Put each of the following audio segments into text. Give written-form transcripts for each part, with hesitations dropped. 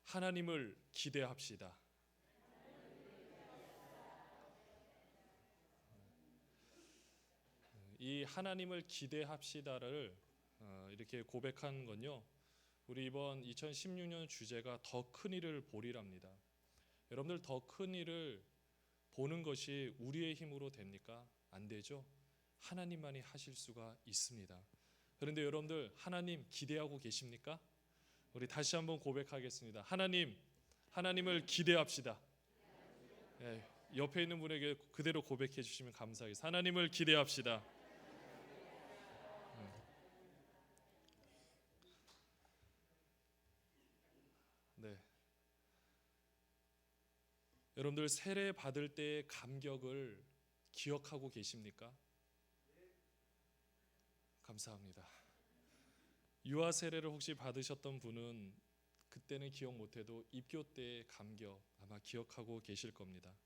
하나님을 기대합시다. 이 하나님을 기대합시다를 이렇게 고백한 건요, 우리 이번 2016년 주제가 더 큰 일을 보리랍니다. 여러분들, 더 큰 일을 보는 것이 우리의 힘으로 됩니까? 안 되죠. 하나님만이 하실 수가 있습니다. 그런데 여러분들, 하나님 기대하고 계십니까? 우리 다시 한번 고백하겠습니다. 하나님을 기대합시다. 네, 옆에 있는 분에게 그대로 고백해 주시면 감사하겠습니다. 하나님을 기대합시다. 네. 여러분들, 세례 받을 때의 감격을 기억하고 계십니까? 감사합니다. 유아 세례를 혹시 받으셨던 분은 그때는 기억 못해도 입교 때의 감격 아마 기억하고 계실 겁니다.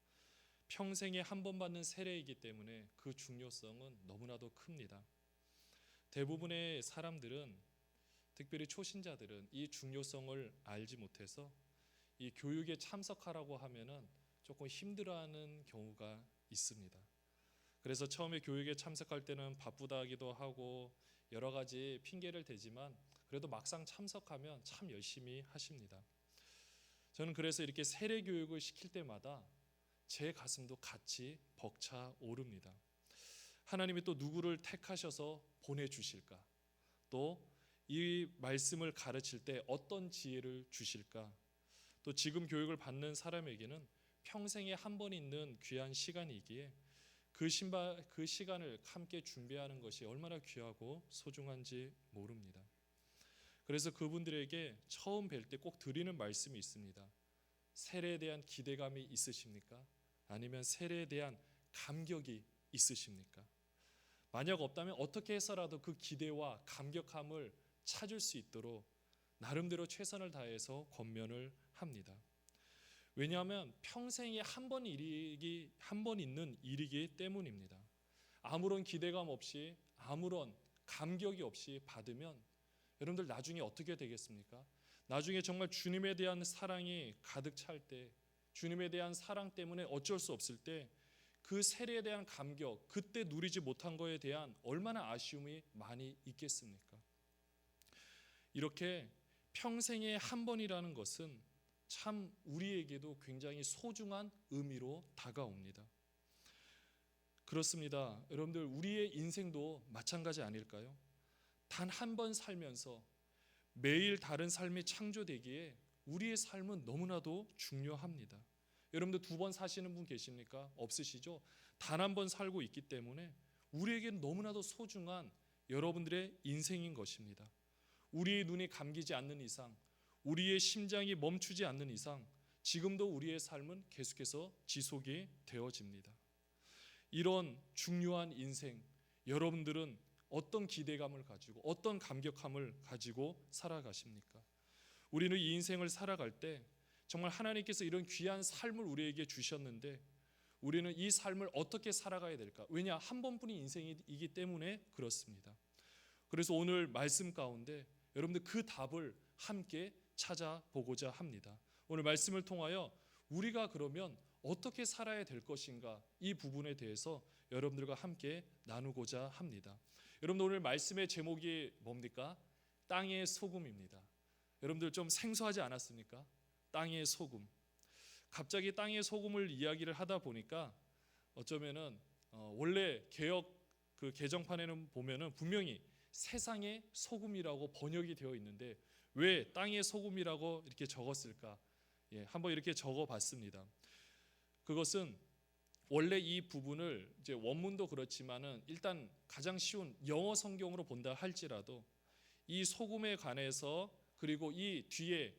평생에 한 번 받는 세례이기 때문에 그 중요성은 너무나도 큽니다. 대부분의 사람들은, 특별히 초신자들은 이 중요성을 알지 못해서 이 교육에 참석하라고 하면은 조금 힘들어하는 경우가 있습니다. 그래서 처음에 교육에 참석할 때는 바쁘다 하기도 하고 여러 가지 핑계를 대지만 그래도 막상 참석하면 참 열심히 하십니다. 저는 그래서 이렇게 세례 교육을 시킬 때마다 제 가슴도 같이 벅차 오릅니다. 하나님이 또 누구를 택하셔서 보내주실까? 또 이 말씀을 가르칠 때 어떤 지혜를 주실까? 또 지금 교육을 받는 사람에게는 평생에 한 번 있는 귀한 시간이기에 그 시간을 함께 준비하는 것이 얼마나 귀하고 소중한지 모릅니다. 그래서 그분들에게 처음 뵐 때 꼭 드리는 말씀이 있습니다. 세례에 대한 기대감이 있으십니까? 아니면 세례에 대한 감격이 있으십니까? 만약 없다면 어떻게 해서라도 그 기대와 감격함을 찾을 수 있도록 나름대로 최선을 다해서 권면을 합니다. 왜냐하면 평생에 한 번 있는 일이기 때문입니다. 아무런 기대감 없이, 아무런 감격이 없이 받으면 여러분들 나중에 어떻게 되겠습니까? 나중에 정말 주님에 대한 사랑이 가득 찰 때, 주님에 대한 사랑 때문에 어쩔 수 없을 때 그 세례에 대한 감격, 그때 누리지 못한 거에 대한 얼마나 아쉬움이 많이 있겠습니까? 이렇게 평생에 한 번이라는 것은 참 우리에게도 굉장히 소중한 의미로 다가옵니다. 그렇습니다. 여러분들, 우리의 인생도 마찬가지 아닐까요? 단 한 번 살면서 매일 다른 삶이 창조되기에 우리의 삶은 너무나도 중요합니다. 여러분들, 두 번 사시는 분 계십니까? 없으시죠? 단 한 번 살고 있기 때문에 우리에게는 너무나도 소중한 여러분들의 인생인 것입니다. 우리의 눈이 감기지 않는 이상, 우리의 심장이 멈추지 않는 이상 지금도 우리의 삶은 계속해서 지속이 되어집니다. 이런 중요한 인생, 여러분들은 어떤 기대감을 가지고 어떤 감격함을 가지고 살아가십니까? 우리는 이 인생을 살아갈 때 정말 하나님께서 이런 귀한 삶을 우리에게 주셨는데 우리는 이 삶을 어떻게 살아가야 될까? 왜냐, 한 번뿐인 인생이기 때문에 그렇습니다. 그래서 오늘 말씀 가운데 여러분들 그 답을 함께 찾아보고자 합니다. 오늘 말씀을 통하여 우리가 그러면 어떻게 살아야 될 것인가, 이 부분에 대해서 여러분들과 함께 나누고자 합니다. 여러분들, 오늘 말씀의 제목이 뭡니까? 땅의 소금입니다. 여러분들 좀 생소하지 않았습니까? 땅의 소금. 갑자기 땅의 소금을 이야기를 하다 보니까 어쩌면은 원래 개역 그 개정판에는 보면은 분명히 세상의 소금이라고 번역이 되어 있는데 왜 땅의 소금이라고 이렇게 적었을까? 한번 이렇게 적어봤습니다. 그것은 원래 이 부분을 이제 원문도 그렇지만은 일단 가장 쉬운 영어 성경으로 본다 할지라도 이 소금에 관해서, 그리고 이 뒤에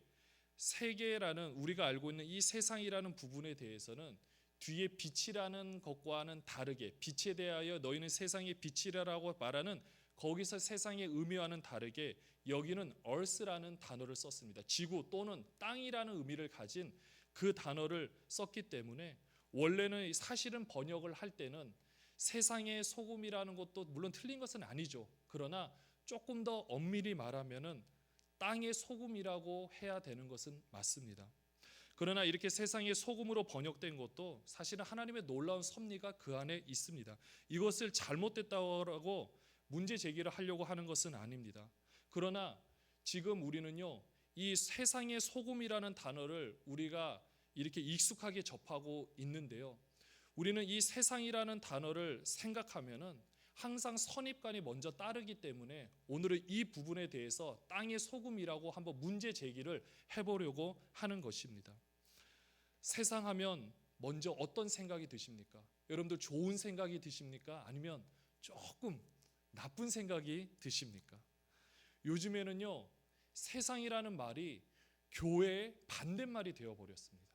세계라는 우리가 알고 있는 이 세상이라는 부분에 대해서는 뒤에 빛이라는 것과는 다르게, 빛에 대하여 너희는 세상의 빛이라고 말하는 거기서 세상의 의미와는 다르게 여기는 earth라는 단어를 썼습니다. 지구 또는 땅이라는 의미를 가진 그 단어를 썼기 때문에 원래는 사실은 번역을 할 때는 세상의 소금이라는 것도 물론 틀린 것은 아니죠. 그러나 조금 더 엄밀히 말하면은 땅의 소금이라고 해야 되는 것은 맞습니다. 그러나 이렇게 세상의 소금으로 번역된 것도 사실은 하나님의 놀라운 섭리가 그 안에 있습니다. 이것을 잘못됐다고 문제 제기를 하려고 하는 것은 아닙니다. 그러나 지금 우리는요, 이 세상의 소금이라는 단어를 우리가 이렇게 익숙하게 접하고 있는데요, 우리는 이 세상이라는 단어를 생각하면은 항상 선입관이 먼저 따르기 때문에 오늘은 이 부분에 대해서 땅의 소금이라고 한번 문제 제기를 해보려고 하는 것입니다. 세상하면 먼저 어떤 생각이 드십니까? 여러분들 좋은 생각이 드십니까? 아니면 조금 나쁜 생각이 드십니까? 요즘에는요, 세상이라는 말이 교회의 반대말이 되어버렸습니다.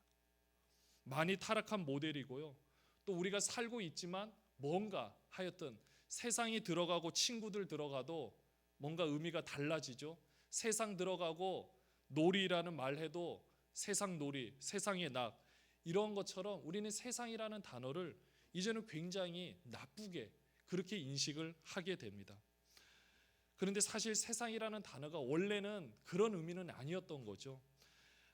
많이 타락한 모델이고요, 또 우리가 살고 있지만 뭔가 하여튼 세상이 들어가고 친구들 들어가도 뭔가 의미가 달라지죠. 세상 들어가고 놀이라는 말 해도 세상 놀이, 세상의 낙, 이런 것처럼 우리는 세상이라는 단어를 이제는 굉장히 나쁘게 그렇게 인식을 하게 됩니다. 그런데 사실 세상이라는 단어가 원래는 그런 의미는 아니었던 거죠.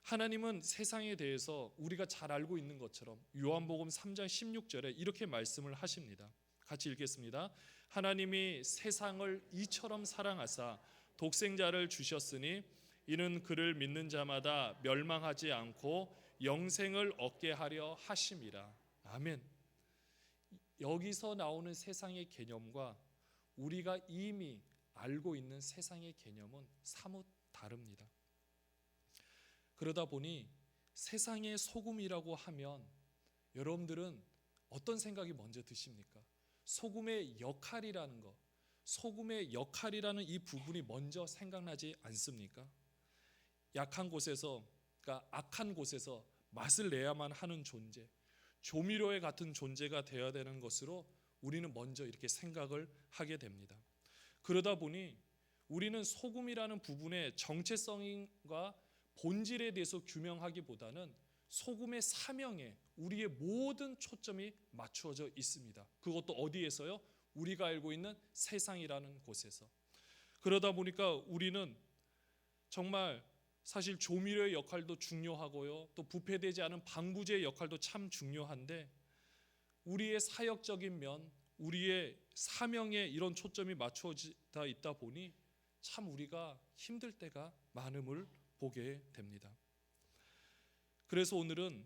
하나님은 세상에 대해서 우리가 잘 알고 있는 것처럼 요한복음 3장 16절에 이렇게 말씀을 하십니다. 같이 읽겠습니다. 하나님이 세상을 이처럼 사랑하사 독생자를 주셨으니 이는 그를 믿는 자마다 멸망하지 않고 영생을 얻게 하려 하심이라. 아멘. 여기서 나오는 세상의 개념과 우리가 이미 알고 있는 세상의 개념은 사뭇 다릅니다. 그러다 보니 세상의 소금이라고 하면 여러분들은 어떤 생각이 먼저 드십니까? 소금의 역할이라는 것, 소금의 역할이라는 이 부분이 먼저 생각나지 않습니까? 약한 곳에서, 그러니까 악한 곳에서 맛을 내야만 하는 존재, 조미료에 같은 존재가 되어야 되는 것으로 우리는 먼저 이렇게 생각을 하게 됩니다. 그러다 보니 우리는 소금이라는 부분의 정체성과 본질에 대해서 규명하기보다는 소금의 사명에 우리의 모든 초점이 맞추어져 있습니다. 그것도 어디에서요? 우리가 알고 있는 세상이라는 곳에서. 그러다 보니까 우리는 정말 사실 조미료의 역할도 중요하고요, 또 부패되지 않은 방부제의 역할도 참 중요한데 우리의 사역적인 면, 우리의 사명에 이런 초점이 맞추어져 있다 보니 참 우리가 힘들 때가 많음을 보게 됩니다. 그래서 오늘은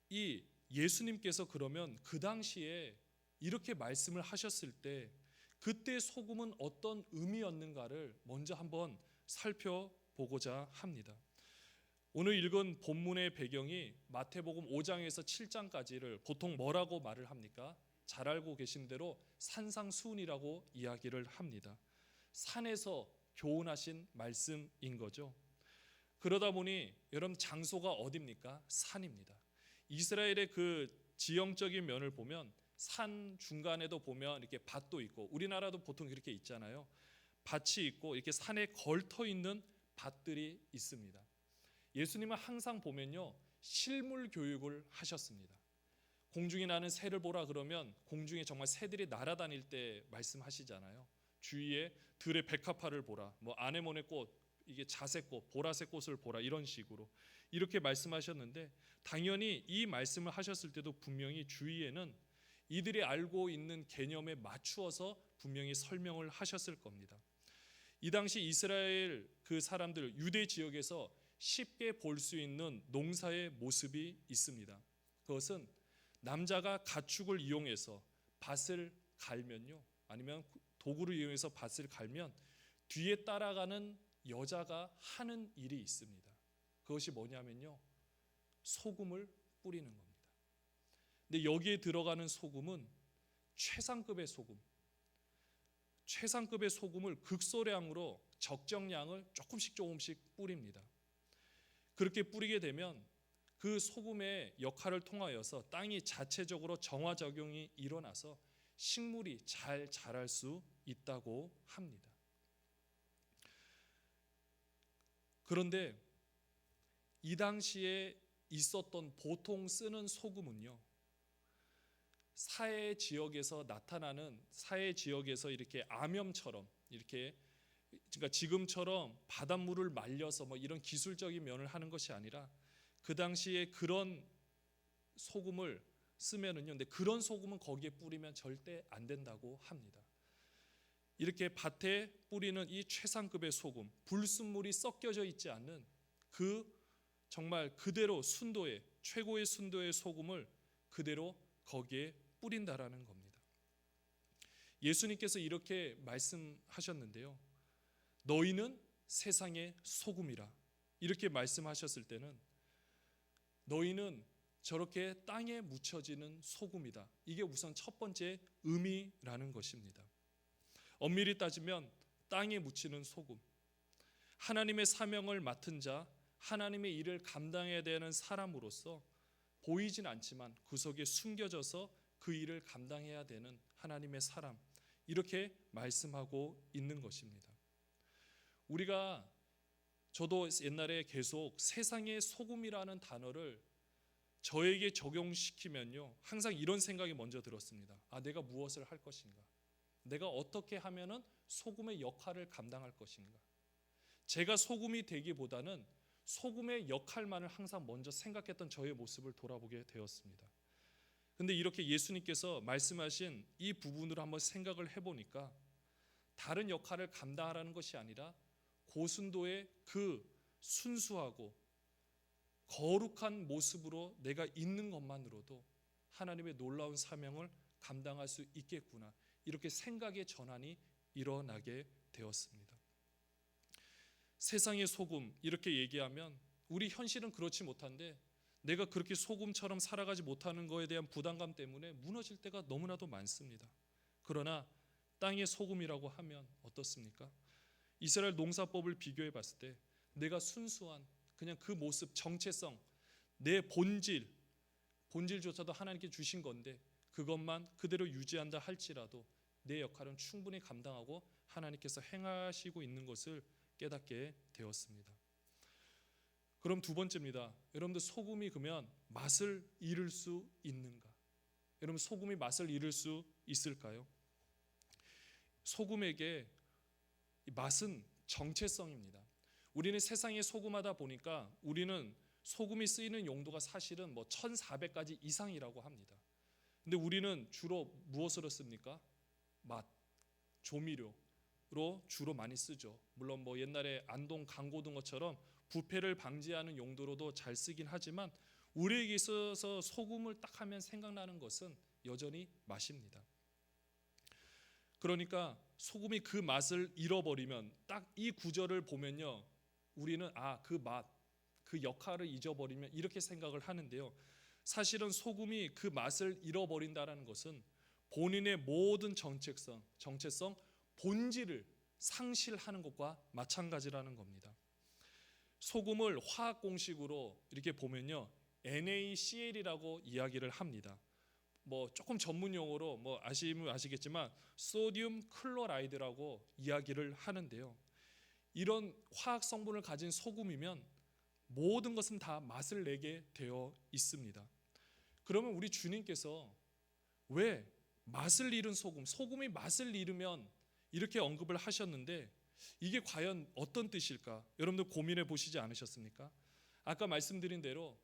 이 예수님께서 그러면 그 당시에 이렇게 말씀을 하셨을 때 그때 소금은 어떤 의미였는가를 먼저 한번 살펴보고자 합니다. 오늘 읽은 본문의 배경이 마태복음 5장에서 7장까지를 보통 뭐라고 말을 합니까? 잘 알고 계신 대로 산상수훈이라고 이야기를 합니다. 산에서 교훈하신 말씀인 거죠. 그러다 보니 여러분 장소가 어디입니까? 산입니다. 이스라엘의 그 지형적인 면을 보면 산 중간에도 보면 이렇게 밭도 있고, 우리나라도 보통 그렇게 있잖아요. 밭이 있고 이렇게 산에 걸터 있는 밭들이 있습니다. 예수님은 항상 보면요, 실물 교육을 하셨습니다. 공중에 나는 새를 보라 그러면 공중에 정말 새들이 날아다닐 때 말씀하시잖아요. 주위에 들의 백합화를 보라, 뭐 아네모네 꽃, 이게 자색꽃, 보라색 꽃을 보라, 이런 식으로 이렇게 말씀하셨는데, 당연히 이 말씀을 하셨을 때도 분명히 주위에는 이들이 알고 있는 개념에 맞추어서 분명히 설명을 하셨을 겁니다. 이 당시 이스라엘 그 사람들, 유대 지역에서 쉽게 볼 수 있는 농사의 모습이 있습니다. 그것은 남자가 가축을 이용해서 밭을 갈면요, 아니면 도구를 이용해서 밭을 갈면 뒤에 따라가는 여자가 하는 일이 있습니다. 그것이 뭐냐면요, 소금을 뿌리는 겁니다. 근데 여기에 들어가는 소금은 최상급의 소금, 최상급의 소금을 극소량으로 적정량을 조금씩 뿌립니다. 그렇게 뿌리게 되면 그 소금의 역할을 통하여서 땅이 자체적으로 정화작용이 일어나서 식물이 잘 자랄 수 있다고 합니다. 그런데 이 당시에 있었던 보통 쓰는 소금은요, 사해 지역에서 나타나는, 사해 지역에서 이렇게 암염처럼 이렇게 그러니까 지금처럼 바닷물을 말려서 뭐 이런 기술적인 면을 하는 것이 아니라 그 당시에 그런 소금을 쓰면은요, 근데 그런 소금은 거기에 뿌리면 절대 안 된다고 합니다. 이렇게 밭에 뿌리는 이 최상급의 소금, 불순물이 섞여져 있지 않는 그 정말 그대로 순도의 최고의 순도의 소금을 그대로 거기에 뿌린다라는 겁니다. 예수님께서 이렇게 말씀하셨는데요, 너희는 세상의 소금이라 이렇게 말씀하셨을 때는 너희는 저렇게 땅에 묻혀지는 소금이다. 이게 우선 첫 번째 의미라는 것입니다. 엄밀히 따지면 땅에 묻히는 소금, 하나님의 사명을 맡은 자, 하나님의 일을 감당해야 되는 사람으로서 보이진 않지만 그 속에 숨겨져서 그 일을 감당해야 되는 하나님의 사람, 이렇게 말씀하고 있는 것입니다. 우리가 저도 옛날에 계속 세상의 소금이라는 단어를 저에게 적용시키면요, 항상 이런 생각이 먼저 들었습니다. 내가 무엇을 할 것인가? 내가 어떻게 하면은 소금의 역할을 감당할 것인가? 제가 소금이 되기보다는 소금의 역할만을 항상 먼저 생각했던 저의 모습을 돌아보게 되었습니다. 근데 이렇게 예수님께서 말씀하신 이 부분으로 한번 생각을 해보니까 다른 역할을 감당하라는 것이 아니라 고순도의 그 순수하고 거룩한 모습으로 내가 있는 것만으로도 하나님의 놀라운 사명을 감당할 수 있겠구나, 이렇게 생각의 전환이 일어나게 되었습니다. 세상의 소금 이렇게 얘기하면 우리 현실은 그렇지 못한데 내가 그렇게 소금처럼 살아가지 못하는 것에 대한 부담감 때문에 무너질 때가 너무나도 많습니다. 그러나 땅의 소금이라고 하면 어떻습니까? 이스라엘 농사법을 비교해 봤을 때 내가 그냥 그 모습, 정체성, 내 본질조차도 하나님께 주신 건데 그것만 그대로 유지한다 할지라도 내 역할은 충분히 감당하고 하나님께서 행하시고 있는 것을 깨닫게 되었습니다. 그럼 두 번째입니다. 여러분들, 소금이 그러면 맛을 잃을 수 있는가? 여러분, 소금이 맛을 잃을 수 있을까요? 소금에게 맛은 정체성입니다. 우리는 세상에 소금하다 보니까 우리는 소금이 쓰이는 용도가 사실은 1400가지 이상이라고 합니다. 근데 우리는 주로 무엇으로 씁니까? 맛, 조미료로 주로 많이 쓰죠. 물론 옛날에 안동 강고등어처럼 부패를 방지하는 용도로도 잘 쓰긴 하지만 우리에게 있어서 소금을 딱 하면 생각나는 것은 여전히 맛입니다. 그러니까 소금이 그 맛을 잃어버리면 딱 이 구절을 보면요, 우리는 그 맛, 그 역할을 잊어버리면 이렇게 생각을 하는데요, 사실은 소금이 그 맛을 잃어버린다는 것은 본인의 모든 정체성, 본질을 상실하는 것과 마찬가지라는 겁니다. 소금을 화학 공식으로 이렇게 보면요, NaCl이라고 이야기를 합니다. 조금 전문 용어로 아시면 아시겠지만 소듐 클로라이드라고 이야기를 하는데요, 이런 화학 성분을 가진 소금이면 모든 것은 다 맛을 내게 되어 있습니다. 그러면 우리 주님께서 왜 맛을 잃은 소금이 맛을 잃으면 이렇게 언급을 하셨는데 이게 과연 어떤 뜻일까? 여러분들 고민해 보시지 않으셨습니까? 아까 말씀드린 대로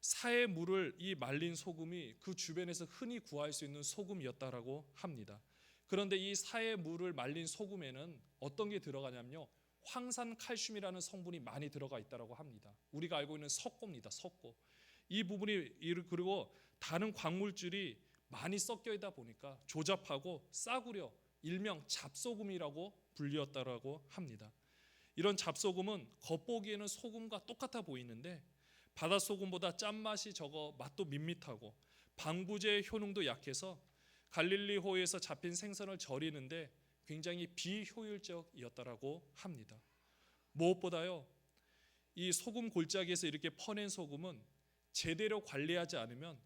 사해 물을 이 말린 소금이 그 주변에서 흔히 구할 수 있는 소금이었다라고 합니다. 그런데 이 사해 물을 말린 소금에는 어떤 게 들어가냐면요, 황산칼슘이라는 성분이 많이 들어가 있다고 합니다. 우리가 알고 있는 석고입니다. 석고. 이 부분이, 그리고 다른 광물질이 많이 섞여 있다 보니까 조잡하고 싸구려, 일명 잡소금이라고 불렸다라고 합니다. 이런 잡소금은 겉보기에는 소금과 똑같아 보이는데 바닷소금보다 짠맛이 적어 맛도 밋밋하고 방부제 효능도 약해서 갈릴리호에서 잡힌 생선을 절이는데 굉장히 비효율적이었다라고 합니다. 무엇보다요, 이 소금 골짜기에서 이렇게 퍼낸 소금은 제대로 관리하지 않으면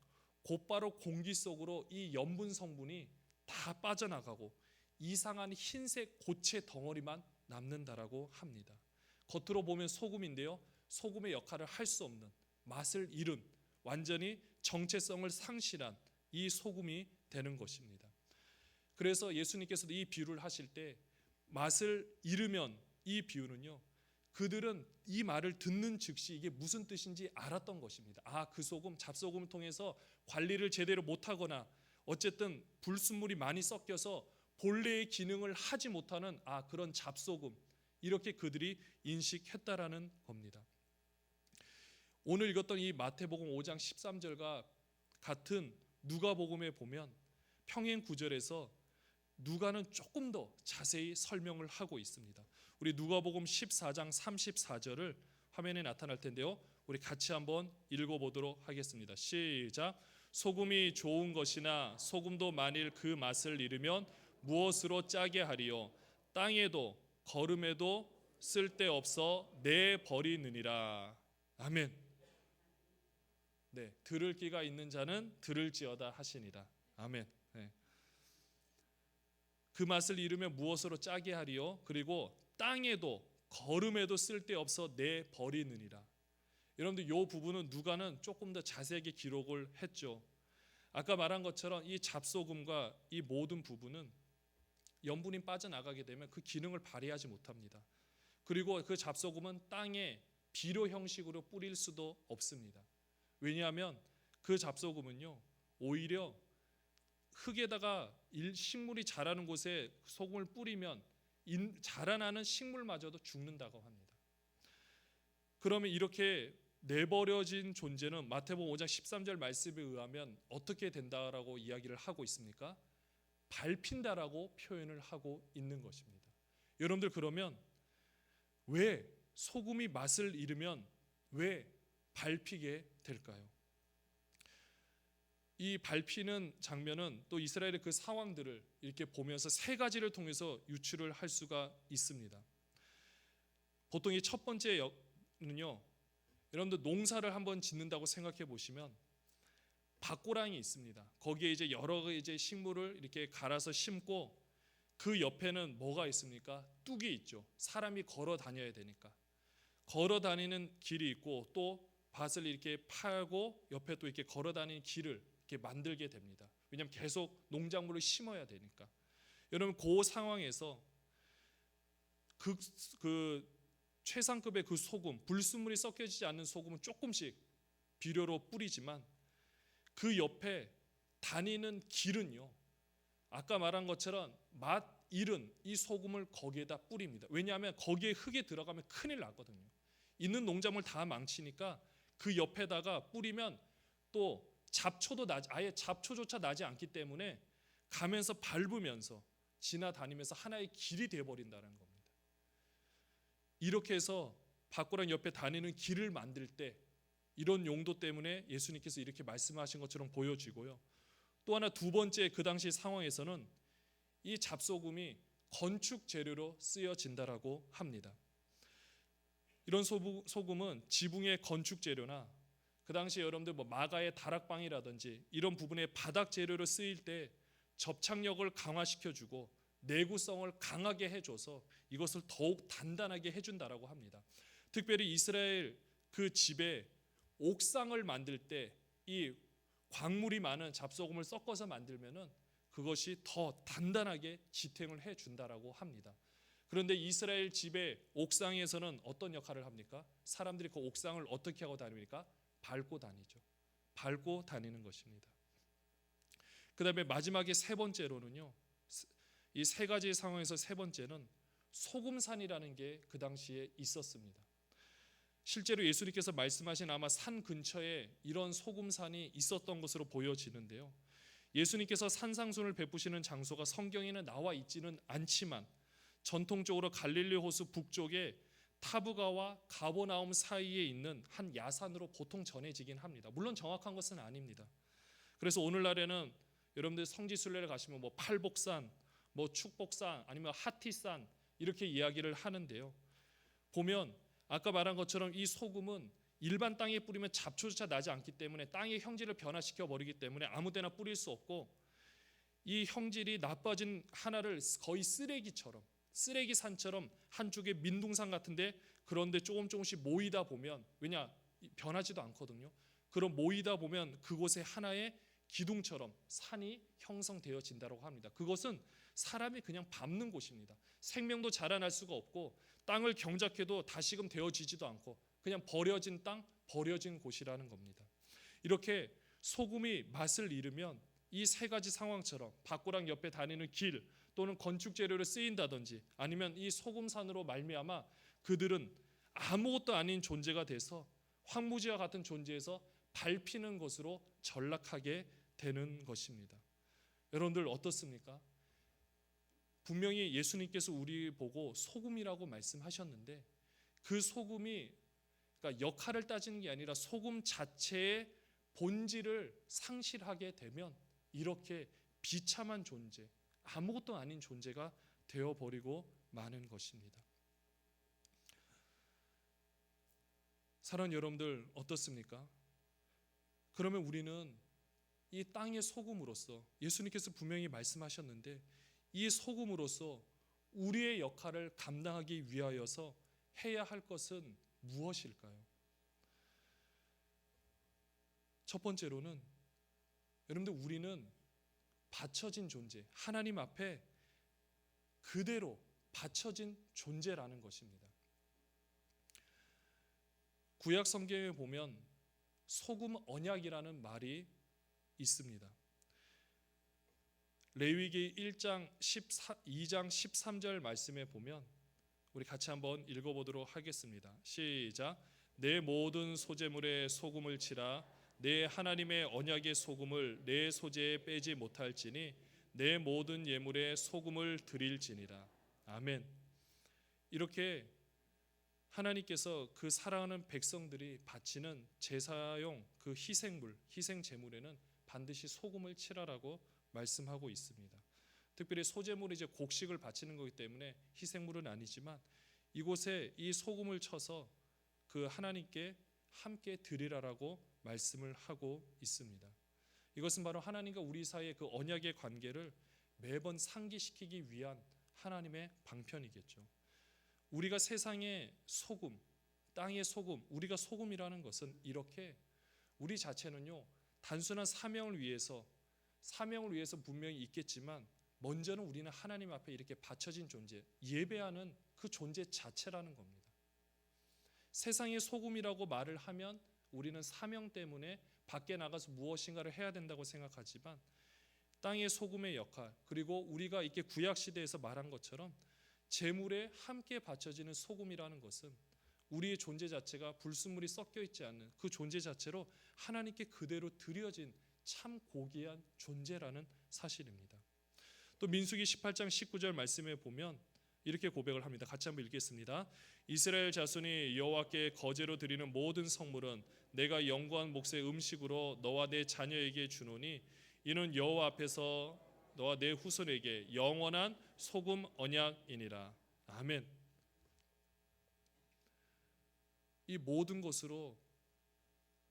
곧바로 공기 속으로 이 염분 성분이 다 빠져나가고 이상한 흰색 고체 덩어리만 남는다라고 합니다. 겉으로 보면 소금인데요, 소금의 역할을 할 수 없는, 맛을 잃은, 완전히 정체성을 상실한 이 소금이 되는 것입니다. 그래서 예수님께서도 이 비유를 하실 때 맛을 잃으면, 이 비유는요, 그들은 이 말을 듣는 즉시 이게 무슨 뜻인지 알았던 것입니다. 그 소금, 잡소금을 통해서 관리를 제대로 못하거나 어쨌든 불순물이 많이 섞여서 본래의 기능을 하지 못하는 그런 잡소금, 이렇게 그들이 인식했다라는 겁니다. 오늘 읽었던 이 마태복음 5장 13절과 같은 누가복음에 보면 평행 구절에서 누가는 조금 더 자세히 설명을 하고 있습니다. 우리 누가복음 14장 34절을 화면에 나타날 텐데요, 우리 같이 한번 읽어보도록 하겠습니다. 시작. 소금이 좋은 것이나 소금도 만일 그 맛을 잃으면 무엇으로 짜게 하리요? 땅에도 거름에도 쓸데없어 내버리느니라. 아멘. 네, 들을 귀가 있는 자는 들을지어다 하시니라. 아멘. 네. 그 맛을 잃으면 무엇으로 짜게 하리요? 그리고 땅에도 거름에도 쓸데없어 내버리느니라. 여러분들, 이 부분은 누가는 조금 더 자세하게 기록을 했죠. 아까 말한 것처럼 이 잡소금과 이 모든 부분은 염분이 빠져나가게 되면 그 기능을 발휘하지 못합니다. 그리고 그 잡소금은 땅에 비료 형식으로 뿌릴 수도 없습니다. 왜냐하면 그 잡소금은요, 오히려 흙에다가 식물이 자라는 곳에 소금을 뿌리면 자라나는 식물마저도 죽는다고 합니다. 그러면 이렇게 내버려진 존재는 마태복음 5장 13절 말씀에 의하면 어떻게 된다라고 이야기를 하고 있습니까? 밟힌다라고 표현을 하고 있는 것입니다. 여러분들, 그러면 왜 소금이 맛을 잃으면 왜 밟히게 될까요? 이 밟히는 장면은 또 이스라엘의 그 상황들을 이렇게 보면서 세 가지를 통해서 유추를 할 수가 있습니다. 보통 이 첫 번째는요, 여러분들 농사를 한번 짓는다고 생각해 보시면 밭고랑이 있습니다. 거기에 이제 여러 이제 식물을 이렇게 갈아서 심고 그 옆에는 뭐가 있습니까? 뚝이 있죠. 사람이 걸어 다녀야 되니까 걸어 다니는 길이 있고, 또 밭을 이렇게 파고 옆에 또 이렇게 걸어 다니는 길을 이렇게 만들게 됩니다. 왜냐하면 계속 농작물을 심어야 되니까. 여러분, 그 상황에서 그 최상급의 그 소금, 불순물이 섞여지지 않는 소금은 조금씩 비료로 뿌리지만 그 옆에 다니는 길은요, 아까 말한 것처럼 맛 잃은 이 소금을 거기에다 뿌립니다. 왜냐하면 거기에 흙에 들어가면 큰일 나거든요. 있는 농작물 다 망치니까 그 옆에다가 뿌리면 또 잡초도 아예 잡초조차 나지 않기 때문에 가면서 밟으면서 지나다니면서 하나의 길이 되어버린다는 겁니다. 이렇게 해서 밭고랑 옆에 다니는 길을 만들 때 이런 용도 때문에 예수님께서 이렇게 말씀하신 것처럼 보여지고요. 또 하나, 두 번째, 그 당시 상황에서는 이 잡소금이 건축 재료로 쓰여진다라고 합니다. 이런 소금은 지붕의 건축 재료나 그 당시 여러분들 마가의 다락방이라든지 이런 부분에 바닥 재료로 쓰일 때 접착력을 강화시켜주고 내구성을 강하게 해줘서 이것을 더욱 단단하게 해준다라고 합니다. 특별히 이스라엘 그 집에 옥상을 만들 때 이 광물이 많은 잡소금을 섞어서 만들면은 그것이 더 단단하게 지탱을 해준다라고 합니다. 그런데 이스라엘 집의 옥상에서는 어떤 역할을 합니까? 사람들이 그 옥상을 어떻게 하고 다닙니까? 밟고 다니죠. 밟고 다니는 것입니다. 그 다음에 마지막에 세 번째로는요, 이 세 가지 상황에서 세 번째는 소금산이라는 게 그 당시에 있었습니다. 실제로 예수님께서 말씀하신 아마 산 근처에 이런 소금산이 있었던 것으로 보여지는데요, 예수님께서 산상순을 베푸시는 장소가 성경에는 나와 있지는 않지만 전통적으로 갈릴리 호수 북쪽에 타브가와 가버나움 사이에 있는 한 야산으로 보통 전해지긴 합니다. 물론 정확한 것은 아닙니다. 그래서 오늘날에는 여러분들 성지순례를 가시면 팔복산, 축복산, 아니면 하티산 이렇게 이야기를 하는데요, 보면 아까 말한 것처럼 이 소금은 일반 땅에 뿌리면 잡초조차 나지 않기 때문에 땅의 형질을 변화시켜 버리기 때문에 아무데나 뿌릴 수 없고, 이 형질이 나빠진 하나를 거의 쓰레기산처럼 한쪽에 민둥산 같은데 그런데 조금씩 모이다 보면, 왜냐 변하지도 않거든요. 그럼 모이다 보면 그곳에 하나의 기둥처럼 산이 형성되어진다고 합니다. 그것은 사람이 그냥 밟는 곳입니다. 생명도 자라날 수가 없고 땅을 경작해도 다시금 되어지지도 않고 그냥 버려진 땅, 버려진 곳이라는 겁니다. 이렇게 소금이 맛을 잃으면 이 세 가지 상황처럼 밭고랑 옆에 다니는 길 또는 건축 재료로 쓰인다든지 아니면 이 소금산으로 말미암아 그들은 아무것도 아닌 존재가 돼서 황무지와 같은 존재에서 밟히는 것으로 전락하게 되는 것입니다. 여러분들 어떻습니까? 분명히 예수님께서 우리 보고 소금이라고 말씀하셨는데 그 소금이 그러니까 역할을 따지는 게 아니라 소금 자체의 본질을 상실하게 되면 이렇게 비참한 존재, 아무것도 아닌 존재가 되어버리고 마는 것입니다. 사랑하는 여러분들 어떻습니까? 그러면 우리는 이 땅의 소금으로서 예수님께서 분명히 말씀하셨는데 이 소금으로서 우리의 역할을 감당하기 위하여서 해야 할 것은 무엇일까요? 첫 번째로는 여러분들 우리는 바쳐진 존재, 하나님 앞에 그대로 바쳐진 존재라는 것입니다. 구약 성경에 보면 소금 언약이라는 말이 있습니다. 레위기 1장 2장 13절 말씀에 보면 우리 같이 한번 읽어보도록 하겠습니다. 시작. 내 모든 소재물에 소금을 치라. 내 하나님의 언약의 소금을 내 소재에 빼지 못할지니 내 모든 예물에 소금을 드릴지니라. 아멘. 이렇게 하나님께서 그 사랑하는 백성들이 바치는 제사용 그 희생물, 희생 제물에는 반드시 소금을 치라라고 말씀하고 있습니다. 특별히 소제물이 이제 곡식을 바치는 거기 때문에 희생물은 아니지만 이곳에 이 소금을 쳐서 그 하나님께 함께 드리라라고 말씀을 하고 있습니다. 이것은 바로 하나님과 우리 사이의 그 언약의 관계를 매번 상기시키기 위한 하나님의 방편이겠죠. 우리가 세상의 소금, 땅의 소금, 우리가 소금이라는 것은 이렇게 우리 자체는요 단순한 사명을 위해서 분명히 있겠지만 먼저는 우리는 하나님 앞에 이렇게 바쳐진 존재, 예배하는 그 존재 자체라는 겁니다. 세상의 소금이라고 말을 하면 우리는 사명 때문에 밖에 나가서 무엇인가를 해야 된다고 생각하지만 땅의 소금의 역할, 그리고 우리가 이렇게 구약 시대에서 말한 것처럼 제물에 함께 바쳐지는 소금이라는 것은 우리의 존재 자체가 불순물이 섞여 있지 않는 그 존재 자체로 하나님께 그대로 드려진 참 고귀한 존재라는 사실입니다. 또 민수기 18장 19절 말씀에 보면 이렇게 고백을 합니다. 같이 한번 읽겠습니다. 이스라엘 자손이 여호와께 거제로 드리는 모든 성물은 내가 영구한 몫의 음식으로 너와 내 자녀에게 주노니 이는 여호와 앞에서 너와 내 후손에게 영원한 소금 언약이니라. 아멘. 이 모든 것으로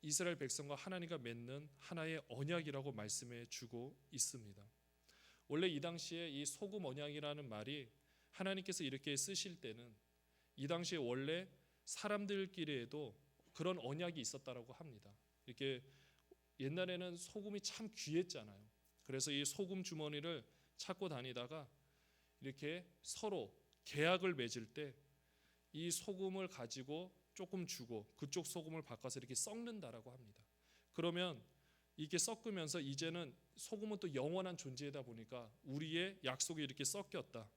이스라엘 백성과 하나님과 맺는 하나의 언약이라고 말씀해 주고 있습니다. 원래 이 당시에 이 소금 언약이라는 말이 하나님께서 이렇게 쓰실 때는 이 당시에 원래 사람들끼리에도 그런 언약이 있었다라고 합니다. 이렇게 옛날에는 소금이 참 귀했잖아요. 그래서 이 소금 주머니를 찾고 다니다가 이렇게 서로 계약을 맺을 때 이 소금을 가지고 조금 주고 그쪽 소금을 바꿔서 이렇게 섞는다라고 합니다. 그러면 이게 섞으면서 이제는 소금은 또 영원한 존재이다 보니까 우리의 약속이 이렇게 섞였다.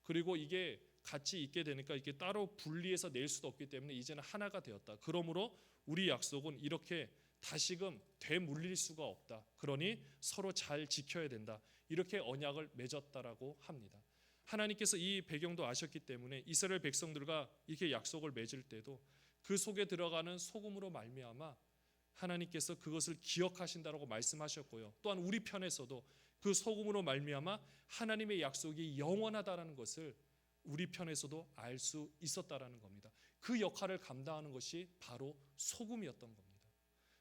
그리고 이게 같이 있게 되니까 이게 따로 분리해서 낼 수도 없기 때문에 이제는 하나가 되었다. 그러므로 우리 약속은 이렇게 다시금 되물릴 수가 없다. 그러니 서로 잘 지켜야 된다. 이렇게 언약을 맺었다라고 합니다. 하나님께서 이 배경도 아셨기 때문에 이스라엘 백성들과 이렇게 약속을 맺을 때도 그 속에 들어가는 소금으로 말미암아 하나님께서 그것을 기억하신다라고 말씀하셨고요. 또한 우리 편에서도 그 소금으로 말미암아 하나님의 약속이 영원하다라는 것을 우리 편에서도 알 수 있었다라는 겁니다. 그 역할을 감당하는 것이 바로 소금이었던 겁니다.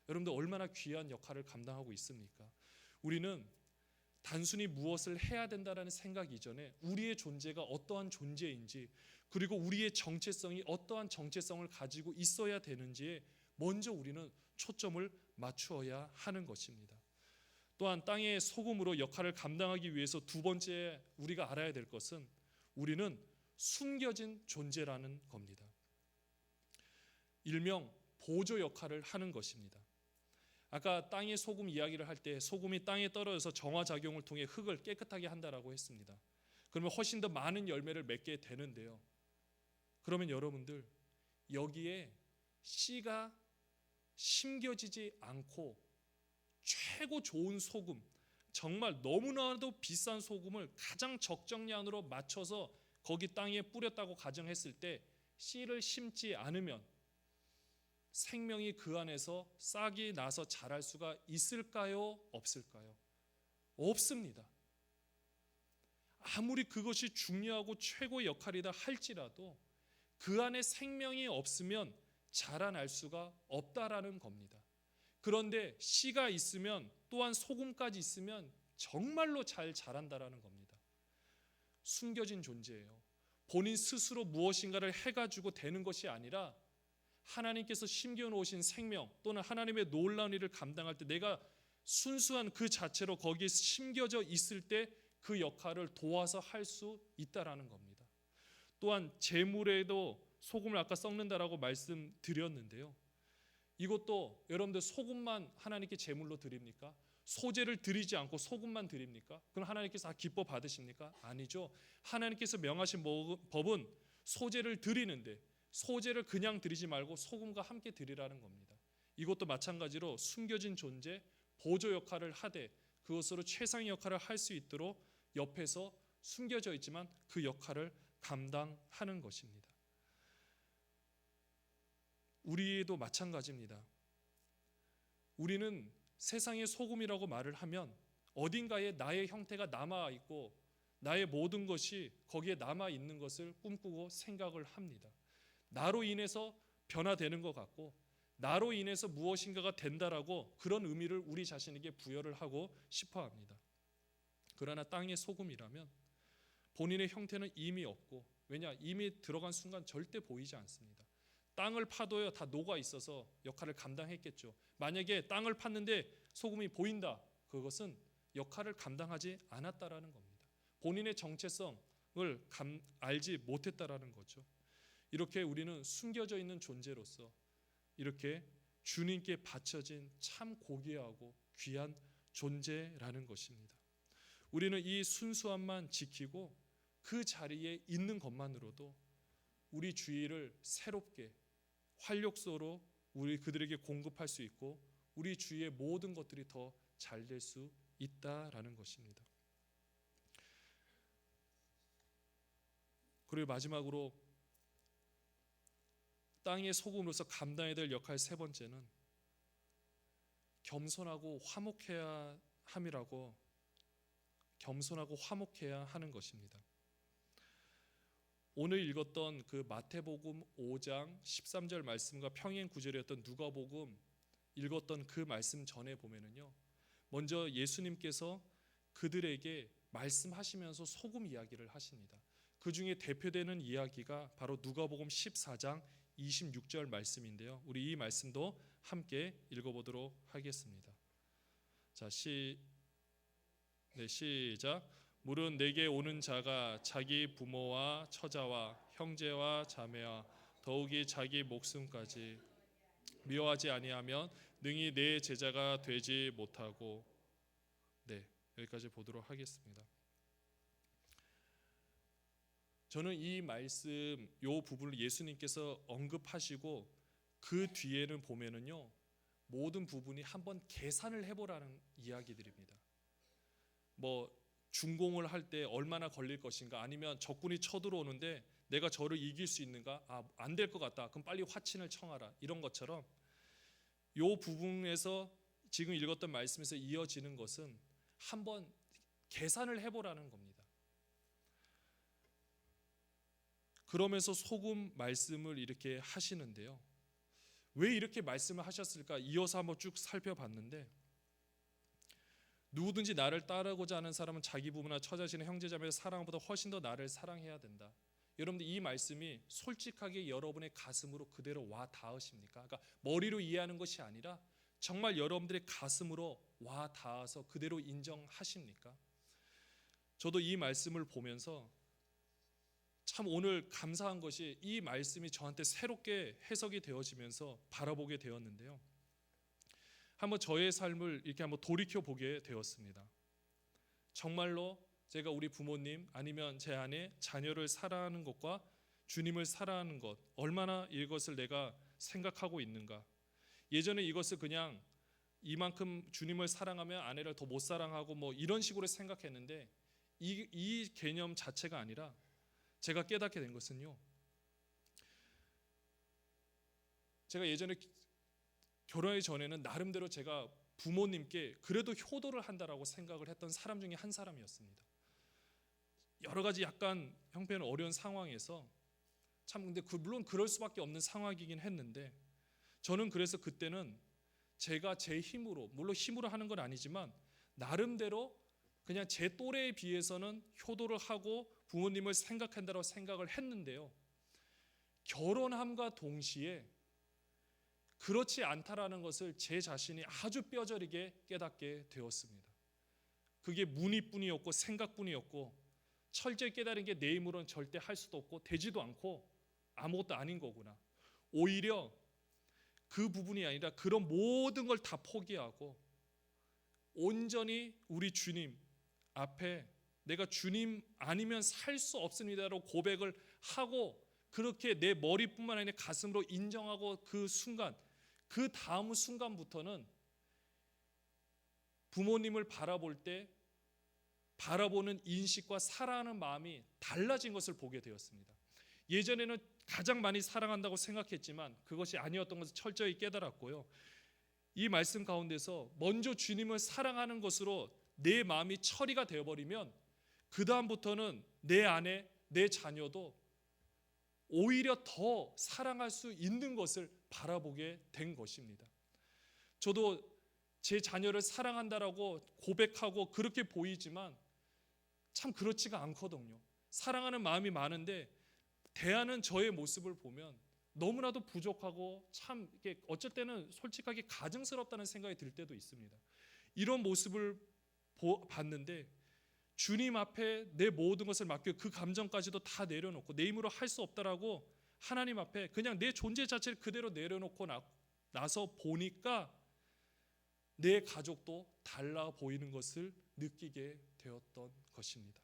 여러분들 얼마나 귀한 역할을 감당하고 있습니까? 우리는 단순히 무엇을 해야 된다라는 생각 이전에 우리의 존재가 어떠한 존재인지 그리고 우리의 정체성이 어떠한 정체성을 가지고 있어야 되는지에 먼저 우리는 초점을 맞추어야 하는 것입니다. 또한 땅의 소금으로 역할을 감당하기 위해서 두 번째 우리가 알아야 될 것은 우리는 숨겨진 존재라는 겁니다. 일명 보조 역할을 하는 것입니다. 아까 땅의 소금 이야기를 할 때 소금이 땅에 떨어져서 정화작용을 통해 흙을 깨끗하게 한다라고 했습니다. 그러면 훨씬 더 많은 열매를 맺게 되는데요. 그러면 여러분들 여기에 씨가 심겨지지 않고 최고 좋은 소금, 정말 너무나도 비싼 소금을 가장 적정량으로 맞춰서 거기 땅에 뿌렸다고 가정했을 때 씨를 심지 않으면 생명이 그 안에서 싹이 나서 자랄 수가 있을까요? 없을까요? 없습니다. 아무리 그것이 중요하고 최고의 역할이다 할지라도 그 안에 생명이 없으면 자라날 수가 없다라는 겁니다. 그런데 씨가 있으면 또한 소금까지 있으면 정말로 잘 자란다라는 겁니다. 숨겨진 존재예요. 본인 스스로 무엇인가를 해가지고 되는 것이 아니라 하나님께서 심겨놓으신 생명 또는 하나님의 놀라운 일을 감당할 때 내가 순수한 그 자체로 거기에 심겨져 있을 때 그 역할을 도와서 할 수 있다라는 겁니다. 또한 재물에도 소금을 아까 섞는다라고 말씀드렸는데요. 이것도 여러분들 소금만 하나님께 제물로 드립니까? 소재를 드리지 않고 소금만 드립니까? 그럼 하나님께서 다 기뻐 받으십니까? 아니죠. 하나님께서 명하신 법은 소재를 드리는데 소재를 그냥 드리지 말고 소금과 함께 드리라는 겁니다. 이것도 마찬가지로 숨겨진 존재, 보조 역할을 하되 그것으로 최상의 역할을 할 수 있도록 옆에서 숨겨져 있지만 그 역할을 감당하는 것입니다. 우리도 마찬가지입니다. 우리는 세상의 소금이라고 말을 하면 어딘가에 나의 형태가 남아있고 나의 모든 것이 거기에 남아있는 것을 꿈꾸고 생각을 합니다. 나로 인해서 변화되는 것 같고 나로 인해서 무엇인가가 된다라고 그런 의미를 우리 자신에게 부여를 하고 싶어 합니다. 그러나 땅의 소금이라면 본인의 형태는 이미 없고 왜냐? 이미 들어간 순간 절대 보이지 않습니다. 땅을 파도요 다 녹아 있어서 역할을 감당했겠죠. 만약에 땅을 팠는데 소금이 보인다. 그것은 역할을 감당하지 않았다라는 겁니다. 본인의 정체성을 알지 못했다라는 거죠. 이렇게 우리는 숨겨져 있는 존재로서 이렇게 주님께 바쳐진 참 고귀하고 귀한 존재라는 것입니다. 우리는 이 순수함만 지키고 그 자리에 있는 것만으로도 우리 주위를 새롭게 활력소로 우리 그들에게 공급할 수 있고 우리 주위의 모든 것들이 더 잘 될 수 있다라는 것입니다. 그리고 마지막으로 땅의 소금으로서 감당해야 될 역할 세 번째는 겸손하고 화목해야 함이라고 겸손하고 화목해야 하는 것입니다. 오늘 읽었던 그 마태복음 5장 13절 말씀과 평행 구절이었던 누가복음 읽었던 그 말씀 전에 보면은요. 먼저 예수님께서 그들에게 말씀하시면서 소금 이야기를 하십니다. 그 중에 대표되는 이야기가 바로 누가복음 14장 26절 말씀인데요. 우리 이 말씀도 함께 읽어보도록 하겠습니다. 자, 시작. 물은 내게 오는 자가 자기 부모와 처자와 형제와 자매와 더욱이 자기 목숨까지 미워하지 아니하면 능히 내 제자가 되지 못하고. 네, 여기까지 보도록 하겠습니다. 저는 이 말씀 요 부분을 예수님께서 언급하시고 그 뒤에는 보면은요 모든 부분이 한번 계산을 해보라는 이야기들입니다. 뭐 준공을 할 때 얼마나 걸릴 것인가, 아니면 적군이 쳐들어오는데 내가 저를 이길 수 있는가, 안 될 것 같다, 그럼 빨리 화친을 청하라, 이런 것처럼 요 부분에서 지금 읽었던 말씀에서 이어지는 것은 한번 계산을 해보라는 겁니다. 그러면서 소금 말씀을 이렇게 하시는데요. 왜 이렇게 말씀을 하셨을까? 이어서 한번 쭉 살펴봤는데 누구든지 나를 따르고자 하는 사람은 자기 부모나 처자신의 형제자매의 사랑보다 훨씬 더 나를 사랑해야 된다. 여러분들 이 말씀이 솔직하게 여러분의 가슴으로 그대로 와 닿으십니까? 그러니까 머리로 이해하는 것이 아니라 정말 여러분들의 가슴으로 와 닿아서 그대로 인정하십니까? 저도 이 말씀을 보면서 참 오늘 감사한 것이 이 말씀이 저한테 새롭게 해석이 되어지면서 바라보게 되었는데요. 한번 저의 삶을 이렇게 한번 돌이켜 보게 되었습니다. 정말로 제가 우리 부모님 아니면 제 아내, 자녀를 사랑하는 것과 주님을 사랑하는 것, 얼마나 이것을 내가 생각하고 있는가. 예전에 이것을 그냥 이만큼 주님을 사랑하면 아내를 더 못 사랑하고 뭐 이런 식으로 생각했는데 이 개념 자체가 아니라 제가 깨닫게 된 것은요, 제가 예전에 결혼하기 전에는 나름대로 제가 부모님께 그래도 효도를 한다라고 생각을 했던 사람 중에 한 사람이었습니다. 여러 가지 약간 형편은 어려운 상황에서 참 근데 물론 그럴 수밖에 없는 상황이긴 했는데, 저는 그래서 그때는 제가 제 힘으로, 물론 힘으로 하는 건 아니지만 나름대로 그냥 제 또래에 비해서는 효도를 하고 부모님을 생각한다고 생각을 했는데요, 결혼함과 동시에 그렇지 않다라는 것을 제 자신이 아주 뼈저리게 깨닫게 되었습니다. 그게 문의뿐이었고 생각뿐이었고, 철저히 깨달은 게 내 힘으로는 절대 할 수도 없고 되지도 않고 아무것도 아닌 거구나. 오히려 그 부분이 아니라 그런 모든 걸 다 포기하고 온전히 우리 주님 앞에 내가 주님 아니면 살 수 없습니다라고 고백을 하고, 그렇게 내 머리뿐만 아니라 가슴으로 인정하고 그 순간, 그 다음 순간부터는 부모님을 바라볼 때 바라보는 인식과 사랑하는 마음이 달라진 것을 보게 되었습니다. 예전에는 가장 많이 사랑한다고 생각했지만 그것이 아니었던 것을 철저히 깨달았고요. 이 말씀 가운데서 먼저 주님을 사랑하는 것으로 내 마음이 처리가 되어버리면 그 다음부터는 내 아내, 내 자녀도 오히려 더 사랑할 수 있는 것을 바라보게 된 것입니다. 저도 제 자녀를 사랑한다라고 고백하고 그렇게 보이지만 참 그렇지가 않거든요. 사랑하는 마음이 많은데 대하는 저의 모습을 보면 너무나도 부족하고 참 이게 어쩔 때는 솔직하게 가증스럽다는 생각이 들 때도 있습니다. 이런 모습을 봤는데 주님 앞에 내 모든 것을 맡겨 그 감정까지도 다 내려놓고 내 힘으로 할 수 없다라고 하나님 앞에 그냥 내 존재 자체를 그대로 내려놓고 나서 보니까 내 가족도 달라 보이는 것을 느끼게 되었던 것입니다.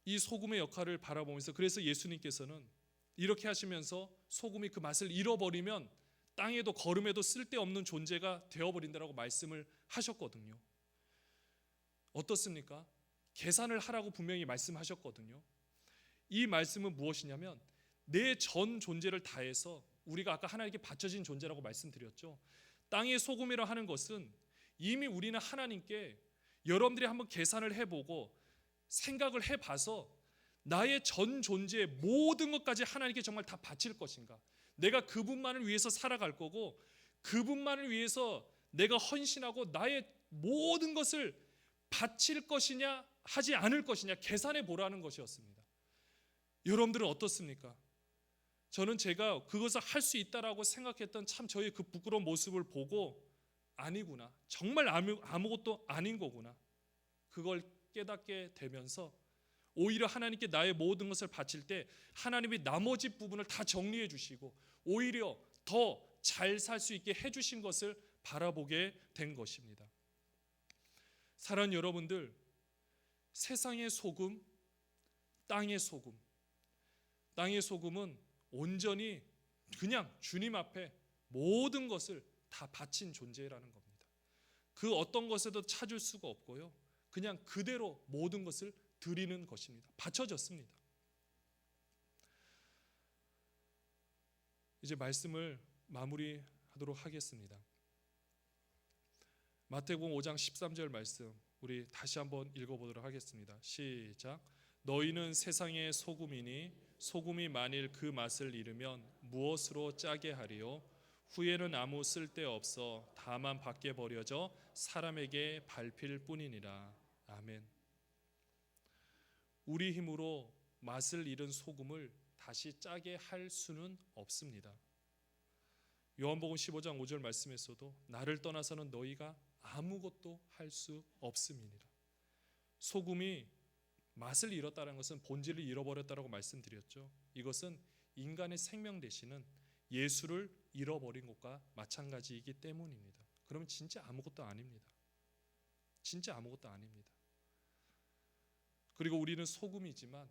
이 소금의 역할을 바라보면서 그래서 예수님께서는 이렇게 하시면서 소금이 그 맛을 잃어버리면 땅에도 거름에도 쓸데없는 존재가 되어버린다라고 말씀을 하셨거든요. 어떻습니까? 계산을 하라고 분명히 말씀하셨거든요. 이 말씀은 무엇이냐면 내 전 존재를 다해서 우리가 아까 하나님께 바쳐진 존재라고 말씀드렸죠. 땅의 소금이라 하는 것은 이미 우리는 하나님께 여러분들이 한번 계산을 해보고 생각을 해봐서 나의 전 존재의 모든 것까지 하나님께 정말 다 바칠 것인가, 내가 그분만을 위해서 살아갈 거고 그분만을 위해서 내가 헌신하고 나의 모든 것을 바칠 것이냐 하지 않을 것이냐 계산해 보라는 것이었습니다. 여러분들은 어떻습니까? 저는 제가 그것을 할 수 있다라고 생각했던 참 저의 그 부끄러운 모습을 보고 아니구나, 정말 아무것도 아닌 거구나, 그걸 깨닫게 되면서 오히려 하나님께 나의 모든 것을 바칠 때 하나님이 나머지 부분을 다 정리해 주시고 오히려 더 잘 살 수 있게 해주신 것을 바라보게 된 것입니다. 사랑하는 여러분들, 세상의 소금, 땅의 소금, 땅의 소금은 온전히 그냥 주님 앞에 모든 것을 다 바친 존재라는 겁니다. 그 어떤 것에도 찾을 수가 없고요, 그냥 그대로 모든 것을 드리는 것입니다. 바쳐졌습니다. 이제 말씀을 마무리하도록 하겠습니다. 마태복음 5장 13절 말씀 우리 다시 한번 읽어보도록 하겠습니다. 시작. 너희는 세상의 소금이니 소금이 만일 그 맛을 잃으면 무엇으로 짜게 하리요? 후에는 아무 쓸데없어 다만 밖에 버려져 사람에게 밟힐 뿐이니라. 아멘. 우리 힘으로 맛을 잃은 소금을 다시 짜게 할 수는 없습니다. 요한복음 15장 5절 말씀에서도 나를 떠나서는 너희가 아무것도 할 수 없음이니라. 소금이 맛을 잃었다는 것은 본질을 잃어버렸다라고 말씀드렸죠. 이것은 인간의 생명 되시는 예수를 잃어버린 것과 마찬가지이기 때문입니다. 그러면 진짜 아무것도 아닙니다. 진짜 아무것도 아닙니다. 그리고 우리는 소금이지만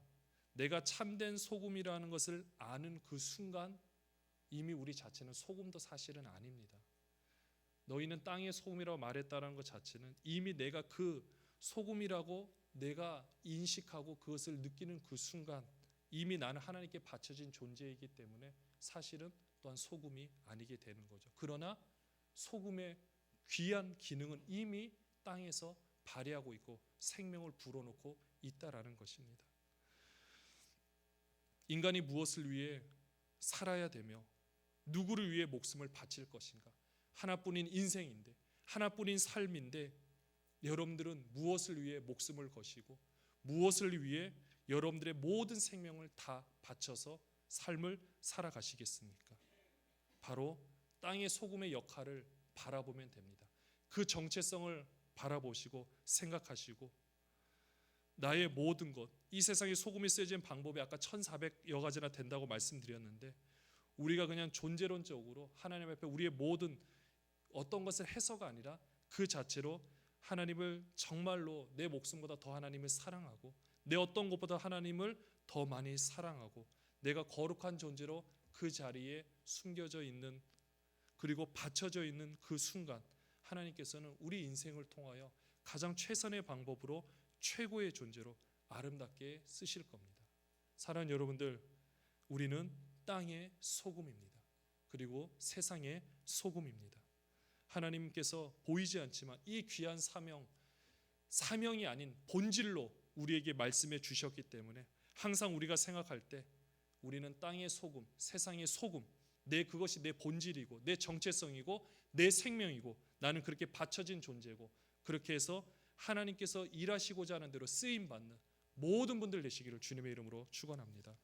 내가 참된 소금이라는 것을 아는 그 순간 이미 우리 자체는 소금도 사실은 아닙니다. 너희는 땅의 소금이라고 말했다는 것 자체는 이미 내가 그 소금이라고 내가 인식하고 그것을 느끼는 그 순간 이미 나는 하나님께 바쳐진 존재이기 때문에 사실은 또한 소금이 아니게 되는 거죠. 그러나 소금의 귀한 기능은 이미 땅에서 발휘하고 있고 생명을 불어넣고 있다라는 것입니다. 인간이 무엇을 위해 살아야 되며 누구를 위해 목숨을 바칠 것인가? 하나뿐인 인생인데, 하나뿐인 삶인데 여러분들은 무엇을 위해 목숨을 거시고 무엇을 위해 여러분들의 모든 생명을 다 바쳐서 삶을 살아가시겠습니까? 바로 땅의 소금의 역할을 바라보면 됩니다. 그 정체성을 바라보시고 생각하시고 나의 모든 것, 이 세상에 소금이 쓰여진 방법이 아까 1400여 가지나 된다고 말씀드렸는데 우리가 그냥 존재론적으로 하나님 앞에 우리의 모든 어떤 것을 해서가 아니라 그 자체로 하나님을 정말로 내 목숨보다 더 하나님을 사랑하고 내 어떤 것보다 하나님을 더 많이 사랑하고 내가 거룩한 존재로 그 자리에 숨겨져 있는 그리고 받쳐져 있는 그 순간 하나님께서는 우리 인생을 통하여 가장 최선의 방법으로 최고의 존재로 아름답게 쓰실 겁니다. 사랑하는 여러분들, 우리는 땅의 소금입니다. 그리고 세상의 소금입니다. 하나님께서 보이지 않지만 이 귀한 사명이 아닌 본질로 우리에게 말씀해 주셨기 때문에 항상 우리가 생각할 때 우리는 땅의 소금, 세상의 소금, 그것이 내 본질이고 내 정체성이고 내 생명이고 나는 그렇게 바쳐진 존재고 그렇게 해서 하나님께서 일하시고자 하는 대로 쓰임 받는 모든 분들 되시기를 주님의 이름으로 축원합니다.